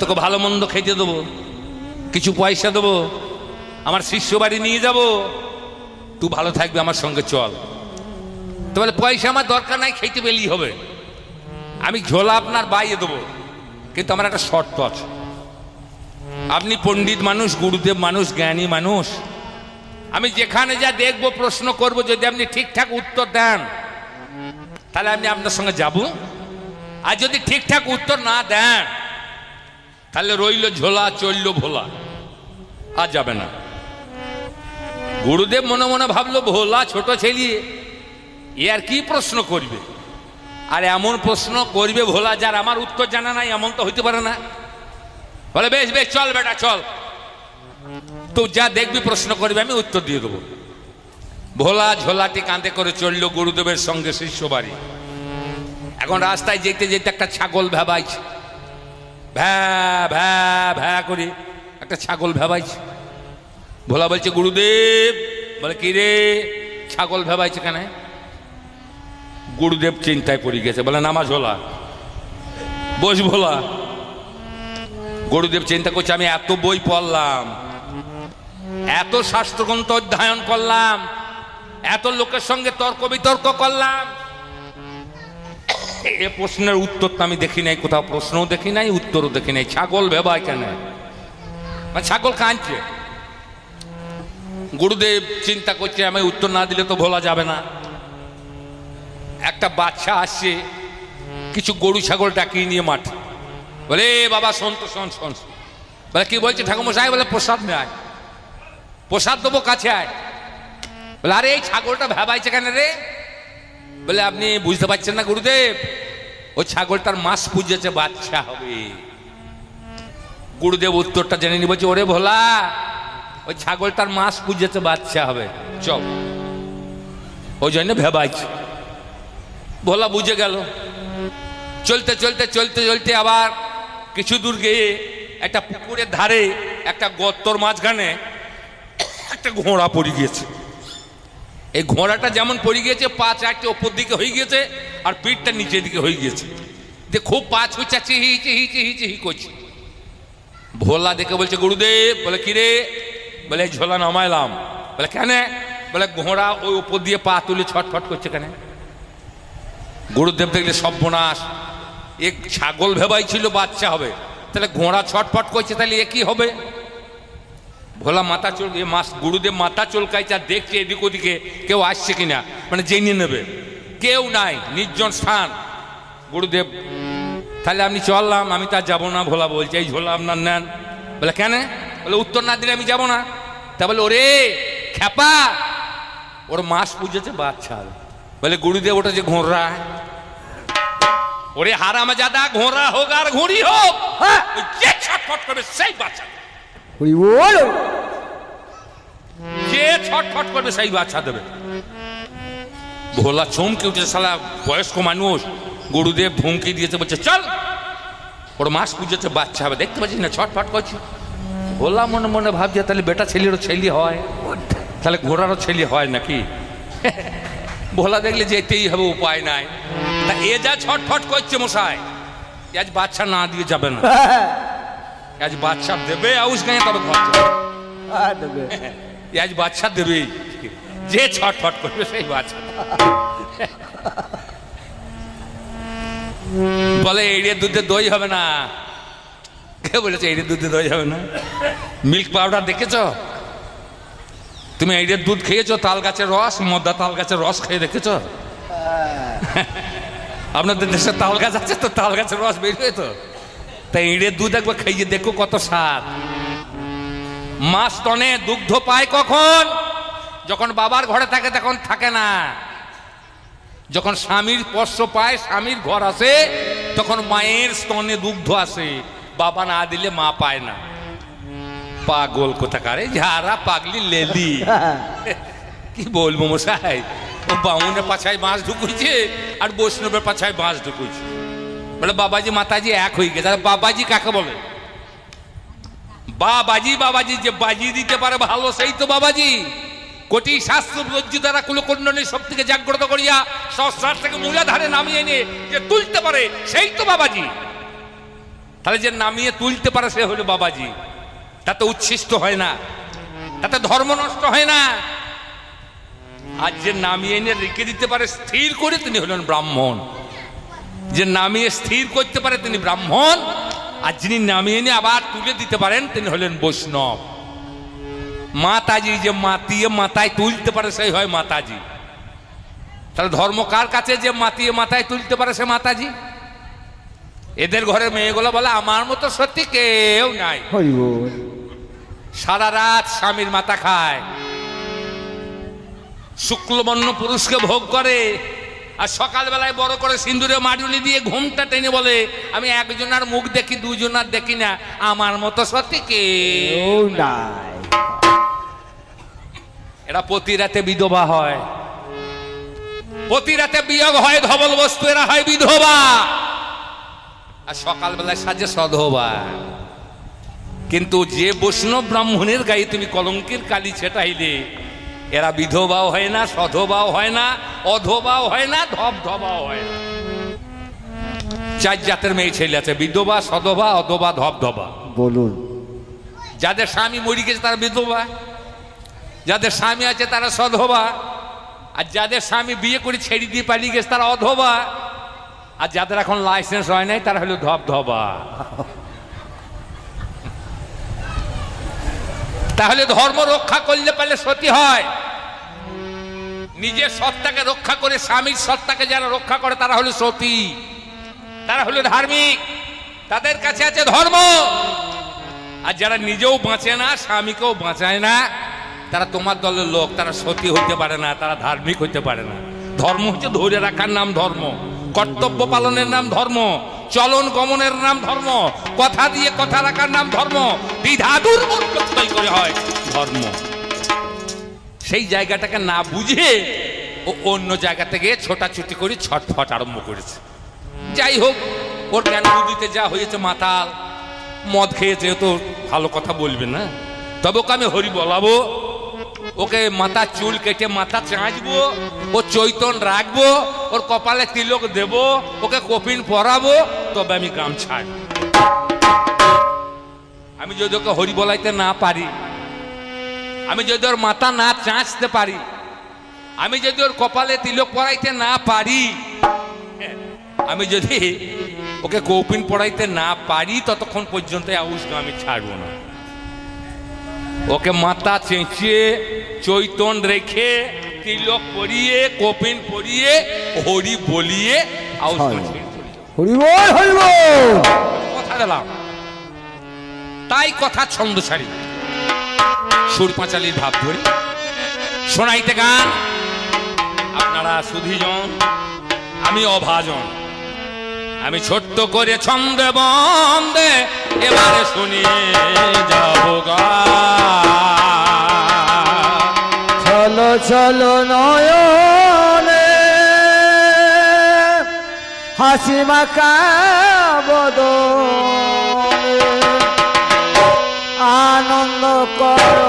তোকে ভালো মন্দ খেতে দেবো, কিছু পয়সা দেবো, আমার শিষ্য বাড়ি নিয়ে যাব, তুই ভালো থাকবি, আমার সঙ্গে চল। তো বলে পয়সা আমার দরকার নাই, খেতে পেলেই হবে, আমি ঝোলা আপনার বাইয়ে দেবো, কিন্তু আমার একটা শর্ত আছে। আপনি পণ্ডিত মানুষ, গুরুদেব মানুষ, জ্ঞানী মানুষ, আমি যেখানে যা দেখবো প্রশ্ন করব, যদি আপনি ঠিকঠাক উত্তর দেন তাহলে আমি আপনার সঙ্গে যাব, আর যদি ঠিকঠাক উত্তর না দেন তাহলে রইল ঝোলা, চলল ভোলা, আর যাবে না। গুরুদেব মনে মনে ভাবলো, ভোলা ছোট ছেলে, এ আর কি প্রশ্ন করবে, আর এমন প্রশ্ন করবে ভোলা যার আমার উত্তর জানা নাই, এমন তো হইতে পারে না। বলে বেশ বেশ, চল বেটা চল, তো যা দেখবি প্রশ্ন করবে আমি উত্তর দিয়ে দেবো। ভোলা ঝোলাটি কাঁধে করে চলল গুরুদেবের সঙ্গে শিষ্য বাড়ি। এখন রাস্তায় যেতে যেতে একটা ছাগল ভেবাইছে, ভ্যা ভ্যা ভ্যা করে একটা ছাগল ভেবাইছে। ভোলা বলছে গুরুদেব, বলে কি রে ছাগল ভেবাইছে কেন? গুরুদেব চিন্তায় পড়ে গেছে, বলে নামা ঝোলা, বস ভোলা। গুরুদেব চিন্তা করছে, আমি এত বই পড়লাম, এত শাস্ত্রগ্রন্থ অধ্যয়ন করলাম, এত লোকের সঙ্গে তর্ক বিতর্ক করলাম, এ প্রশ্নের উত্তর তো আমি দেখি নাই, কোথাও প্রশ্নও দেখি নাই, উত্তরও দেখি নাই, ছাগল ভেবায় কেন? ছাগল কাঁদছে। গুরুদেব চিন্তা করছে, আমি উত্তর না দিলে তো ভোলা যাবে না। একটা বাচ্চা আসছে কিছু গরু ছাগল ডাকিয়ে নিয়ে মাঠ, বলে বাবা শোন তো, শোন শোন। বলে কি বলছে ঠাকুরমশাই? বলে প্রসাদ নেয়, প্রসাদ দেবো, কাছে আয়। বলে আরে এই ছাগলটা ভেবাইছে কেন রে? বলে আপনি বুঝতে পারছেন না গুরুদেব, ওই ছাগলটার মাস পুজেছে, বাচ্চা হবে। গুরুদেব উত্তরটা জেনে নি, বলছে ওরে ভোলা, ওই ছাগলটার মাস পুজেছে, বাচ্চা হবে, চল, ওই জন্য ভেবাইছে। ভোলা বুঝে গেল। চলতে চলতে চলতে চলতে আবার কিছু দূর গিয়ে একটা পুকুরের ধারে একটা গর্তর মাঝখানে একটা ঘোড়া পড়ে গিয়েছে। এই ঘোড়াটা যেমন পড়ে গিয়েছে, পা চারটে ওপর দিকে হয়ে গিয়েছে আর পিঠটা নিচের দিকে হয়ে গিয়েছে, যে খুব পা ছুচাচ্ছে, হি হি হি হি হি করছে। ভোলা দেখে বলছে গুরুদেব, বলে কিরে? বলে ঝোলা নামাইলাম। বলে কেন? বলে ঘোড়া ওই উপর দিয়ে পা তুলে ছটফট করছে কেন? গুরুদেব দেখলে সর্বনাশ, এক ছাগল ভেবাই ছিল বাচ্চা হবে, তাহলে ঘোড়া ছটফট করছে, তাহলে এ কি হবে? ভোলা মাথা চুল, গুরুদেব মাথা চুলকাইছে আর দেখছে এদিক ওদিকে কেউ আসছে কিনা, মানে জেনে নেবে, কেউ নাই, নির্জন স্থান। গুরুদেব, তাহলে আপনি চললাম, আমি তা যাবো না। ভোলা বলছে এই ঝোলা আপনার নেন। বলে কেন? বলে উত্তর না দিলে আমি যাবো না। তা বলে ওরে খ্যাপা, ওর মাস পুজেছে, বাচ্চা হবে। বলে গুরুদেব ওটা যে ঘোড়া, ওরে হারামজাদা, ঘোড়া হোক আর ঘুড়ি হোক, যে ছটফট করবে সেই বাচ্চা, যে ছটফট করবে সেই বাচ্চা দেবে। ভোলা চমকে উঠেছে, শালা বয়স্ক মানুষ, গুরুদেব ধমকি দিয়েছে, বলছে চল, ওর মাস পুজেছে, বাচ্চা হবে, দেখতে পাচ্ছিস না ছটফট করছি। ভোলা মনে মনে ভাবছে, তাহলে বেটা ছেলেরও ছেলে হয়, তাহলে ঘোড়ারও ছেলে হয় নাকি? ভোলা দেখলে যেতেই হবে, উপায় নাই। তা এ যা ছটফট করছে মশাই, আজ বাচ্চা না দিয়ে যাবে না, আজ বাচ্চা দেবে, আউস গায়ে তবে দেবে, আজ বাচ্চা দেবে, যে ছটফট করবে সেই বাচ্চা। বলে এড়িয়ে দুধে দই হবে না। কে বলেছে এড়িয়ে দুধে দই হবে না? মিল্ক পাউডার দেখেছ তুমি? এড়িয়ে দুধ খেয়েছো? তাল গাছের রস, মদ্দা তাল গাছের রস খেয়ে দেখেছ? আপনাদের দেশে তাল গাছ আছে তো, তাল গাছের রস বের হয়ে তো, তাই এড়িয়ে দুধ একবার খাইয়ে দেখো কত স্বাদ। মা স্তনে দুগ্ধ পায় কখন? যখন বাবার ঘরে থাকে, তখন থাকে না। যখন স্বামীর স্পর্শ পায়, স্বামীর ঘর আসে, তখন মায়ের স্তনে দুগ্ধ আসে। বাবা না দিলে মা পায় না। পাগল কোথাকারে, ঝাড়া পাগলি লেলি। কি বলবো মশাই, ও বামুনের পাছায় বাঁশ ঢুকুইছে আর বৈষ্ণবের পাছায় বাঁশ ঢুকুইছে। বলে বাবাজি মাতাজি এক হয়ে গেছে। বাবাজি কাকে বলে? বাবাজি, বাবাজি যে বাজি দিতে পারে ভালো, সেই তো বাবাজি। কোটি শাস্ত্র রজ্জু দ্বারা কুলকুণ্ডলী সব থেকে জাগ্রত করিয়া সহস্রার থেকে মূলাধারে নামিয়ে নিয়ে যে তুলতে পারে, সেই তো বাবাজি। তাহলে যে নামিয়ে তুলতে পারে সে হলো বাবাজি, তাতে উচ্ছিষ্ট হয় না, তাতে ধর্ম নষ্ট হয় না। আর যে নামিয়ে এনে রেখে দিতে পারে স্থির করে তিনি হলেন ব্রাহ্মণ। যে নামিয়ে স্থির করতে পারে তিনি ব্রাহ্মণ, আর যিনি নামিয়ে এনে আবার তুলে দিতে পারেন তিনি হলেন বৈষ্ণব। মাতাজি যে মাতিয়ে মাথায় তুলতে পারে সেই হয় মাতাজি। তাহলে ধর্ম কার কাছে? যে মাতিয়ে মাথায় তুলতে পারে সে মাতাজি। এদের ঘরের মেয়েগুলো বলে আমার মতো সত্যি কেউ নাই। সারা রাত স্বামীর মাথা খায়, শুক্লবর্ণ পুরুষকে ভোগ করে, আর সকালবেলায় বড় করে সিন্দুরে মাডুলি দিয়ে ঘুমটা টেনে বলে আমি একজনের মুখ দেখি, দুজনার দেখি না, আমার মতো সত্যি কেউ নাই। এরা প্রতি রাতে বিধবা হয়, প্রতি রাতে বিয়োগ হয়, ধবল বস্তু, এরা হয় বিধবা, আর সকালবেলায় সাজে সধবা। কিন্তু যে বৈষ্ণব ব্রাহ্মণের গায়ে তুমি কলঙ্কের কালি ছেটাইলে, এরা বিধবাও হয় না, সধবাও হয় না, অধবাও হয় না, ধবধবাও হয় না। চার জাতের মেয়ে ছেলে আছে, বিধবা, সধবা, অধবা, ধবধবা। বলুন, যাদের স্বামী মরে গেছে তারা বিধবা, যাদের স্বামী আছে তারা সধবা, আর যাদের স্বামী বিয়ে করে ছেড়ে দিয়ে পালিয়ে গেছে তারা অধবা, আর যাদের এখন লাইসেন্স হয় নাই তারা হলো ধবধবা। তাহলে ধর্ম রক্ষা করলে পারলে সতী হয়। নিজের সত্তাকে রক্ষা করে স্বামীর সত্তাকে যারা রক্ষা করে তারা হলো সতী, তারা হলো ধার্মিক, তাদের কাছে আছে ধর্ম। আর যারা নিজেও বাঁচে না, স্বামীকেও বাঁচায় না, তারা তোমার দলের লোক, তারা সতী হইতে পারে না, তারা ধার্মিক হইতে পারে না। ধর্ম হচ্ছে ধরে রাখার নাম ধর্ম, কর্তব্য পালনের নাম ধর্ম, চলন গমনের নাম ধর্ম, কথা দিয়ে কথা রাখার নাম ধর্ম, দ্বিধা দুর্বল করে হয় ধর্ম। সেই জায়গাটাকে না বুঝে ও অন্য জায়গা থেকে ছোটাছুটি করে ছটফট আরম্ভ করেছে। যাই হোক, ওর জ্ঞান বুদ্ধিতে যা হয়েছে, মাতাল, মদ খেয়েছে, তো ভালো কথা বলবে না, তবে ওকে আমি হরি বলাবো, ওকে মাথা চুল কেটে মাথা চাঁচবো, ও চৈতন রাখবো, ওর কপালে তিলক দেব, ওকে কপিন পরাবো, তবে আমি গ্রাম ছাড়ব। আমি যদি ওকে হরি বলাইতে না পারি, আমি যদি ওর মাথা না চাঁচতে পারি, আমি যদি ওর কপালে তিলক পরাইতে না পারি, আমি যদি ওকে কৌপিন পড়াইতে না পারি, ততক্ষণ পর্যন্ত আউশ আমি ছাড়বো না। ওকে মাথা চেঁচিয়ে চৈতন রেখে তিলক পরিয়ে কপিন পরিয়ে হরি বলিয়ে আউশ কথা দিলাম। তাই কথা ছন্দ ছাড়ি, সুর পাঁচালির ভাব ধরি, শোনাইতে গান। আপনারা সুধীজন, আমি অভাজন, আমি ছোট্ট করে ছন্দে বন্দে এবারে শুনিয়ে যাব গান। চলো চলো নয়নে হাসি মাখা বদনে, আনন্দ করো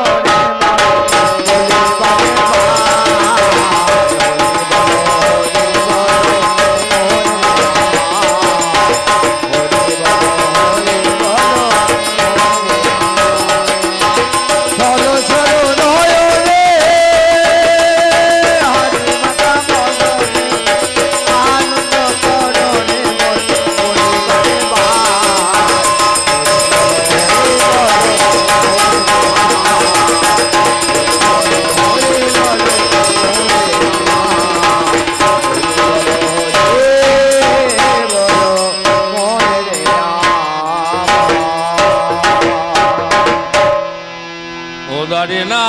না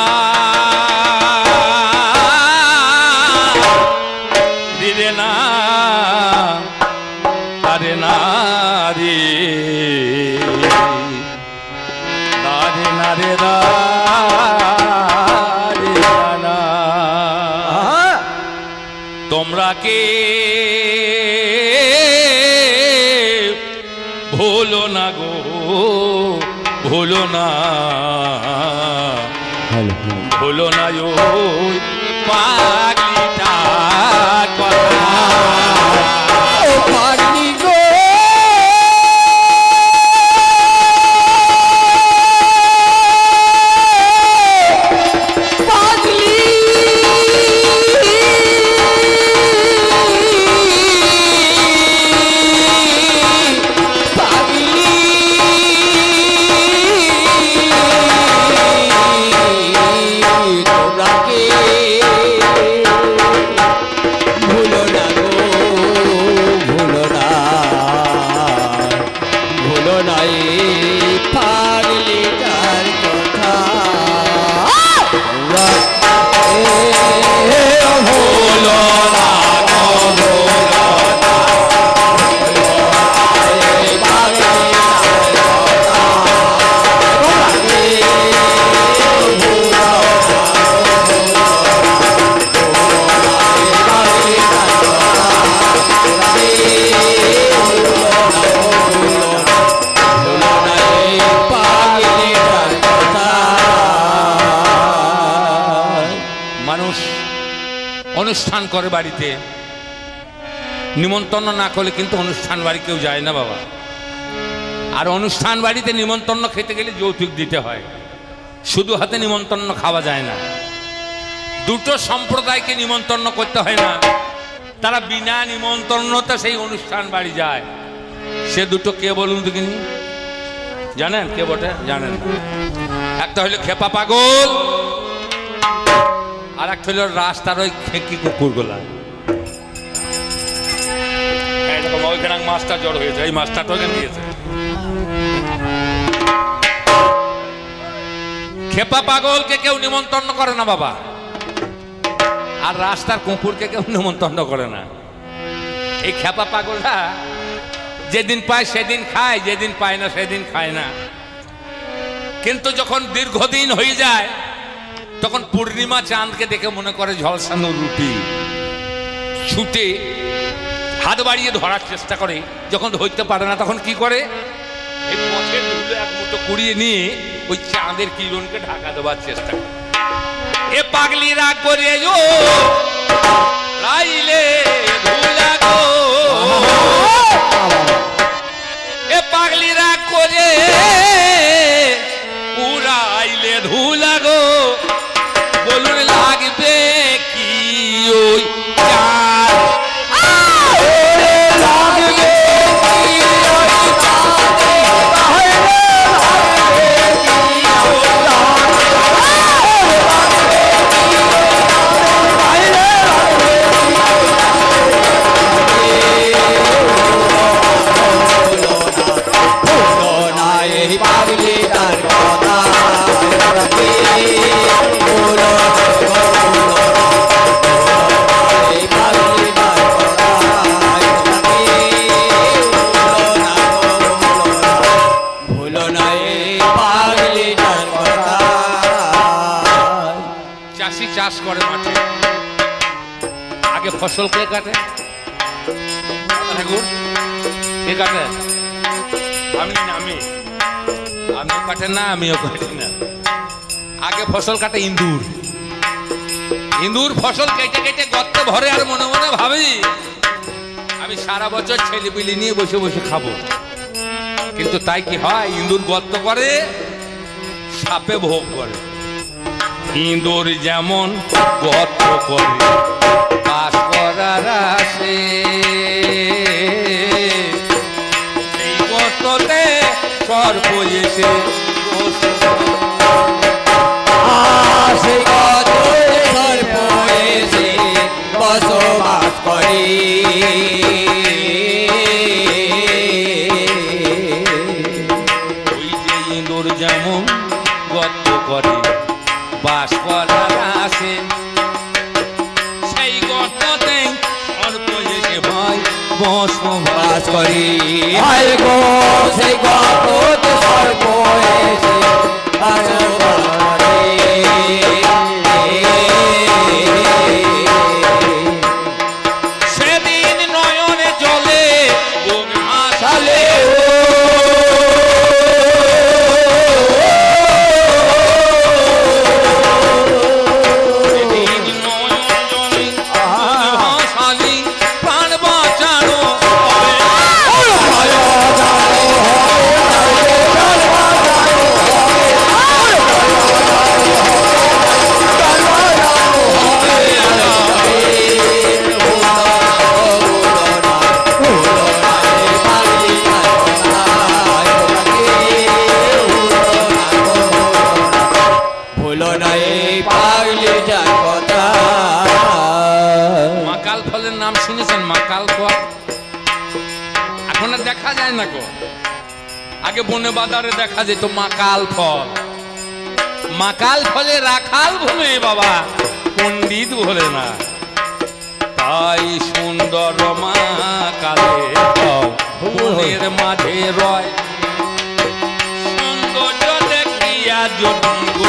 দিলে না আরে না রে আরে না রে না, তোমরা কে ভুলো না গো, ভুলো না, ভুলো না ওই পাগলিটার কথা। পাগলি গো অনুষ্ঠান করে বাড়িতে, নিমন্ত্রণ না করলে কিন্তু অনুষ্ঠান বাড়ি কেউ যায় না বাবা। আর অনুষ্ঠান বাড়িতে নিমন্ত্রণ খেতে গেলে যৌতুক দিতে হয়, শুধু হাতে নিমন্ত্রণ খাওয়া যায় না। দুটো সম্প্রদায়কে নিমন্ত্রণ করতে হয় না, তারা বিনা নিমন্ত্রণতে সেই অনুষ্ঠান বাড়ি যায়। সে দুটো কে বলুন তো কিনি, জানেন কে বটে? জানেন? একটা হইল খেপা পাগল, আর একটা হইল রাস্তার ওই খেকি কুকুরগুলা। এরকম ওইখানে মাছটা জড় হয়েছে, এই মাছটা তো ওখানে দিয়েছে। খেপা পাগলকে কেউ নিমন্ত্রণ করে না বাবা, আর রাস্তার কুকুরকে কেউ নিমন্ত্রণ করে না। এই খেপা পাগলটা যেদিন পায় সেদিন খায়, যেদিন পায় না সেদিন খায় না। কিন্তু যখন দীর্ঘদিন হয়ে যায় তখন পূর্ণিমা চাঁদকে দেখে মনে করে ঝলসানো রুটি, ছুটে হাত বাড়িয়ে ধরার চেষ্টা করে। যখন ধরতে পারে না তখন কি করে, এই পথের ধুলো এক মুঠো কুড়িয়ে নিয়ে ওই চাঁদের কিরণকে ঢাকা দেওয়ার চেষ্টা করে। এ পাগলি রাগ করে ও রাইলে ধুলা গো, এ পাগলি রাগ করে উড়াইলে ধুলা গো, বলুন লাগবে কি ওই চাঁদ, লাগবে কি ওই চাষ করে মাঠে। আগে ফসল কে কাটে? কে কাটে? আমিও কাটে না, আমিও কাটি না। আগে ফসল কাটে ইন্দুর। ইন্দুর ফসল কেটে কেটে গর্তে ভরে, আর মনে মনে ভাবি আমি সারা বছর ছেলে পিলি নিয়ে বসে বসে খাবো। কিন্তু তাই কি হয়, ইন্দুর গর্ত করে, সাপে ভোগ করে। ইন্দুর যেমন গর্ত করে বাস করার আসে, সেই গর্ততে সর্প এসে সেই গর্তে সর্প এসে বসবাস করে। ওই যে ইন্দুর যেমন গর্ত করে বাস করার আসে, সেই গর্ততে সর্প এসে ভাই বসবাস করে। হায় গো সেই গর্ততে সর্প এসে বসবাস করে। সেদিন নয়নে জলে বুক ভাসালে, প্রাণ বাঁচানো মাকাল ফলের নাম শুনেছেন? মাকাল ফল এখন আর দেখা যায় না গো, আগে বনে বাজারে দেখা যেত মাকাল ফল। মাকাল ফলে রাখাল ভুলে বাবা, পণ্ডিত ভোলে না। তাই সুন্দর মাকালে বনের মাঝে রয়, সৌন্দর্য দেখিয়া যোগ্য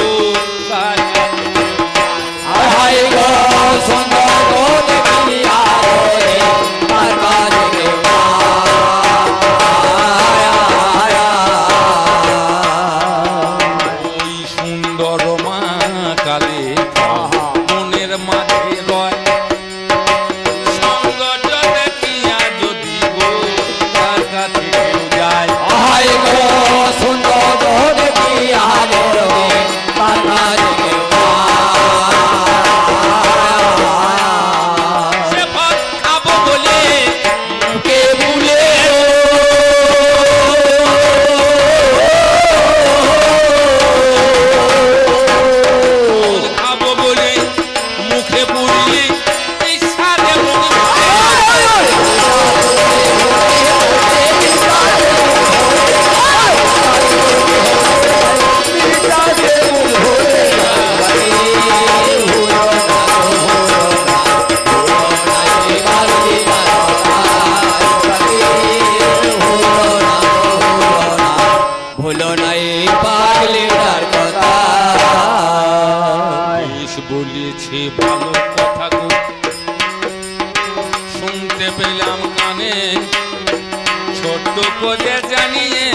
সুন্দর মা কালে মনের মাঝে রয়, পাগলিটার কথা বেশ বলেছে ভালো কথা গো শুনতে পেলাম কানে ছোট্ট করে জানিয়ে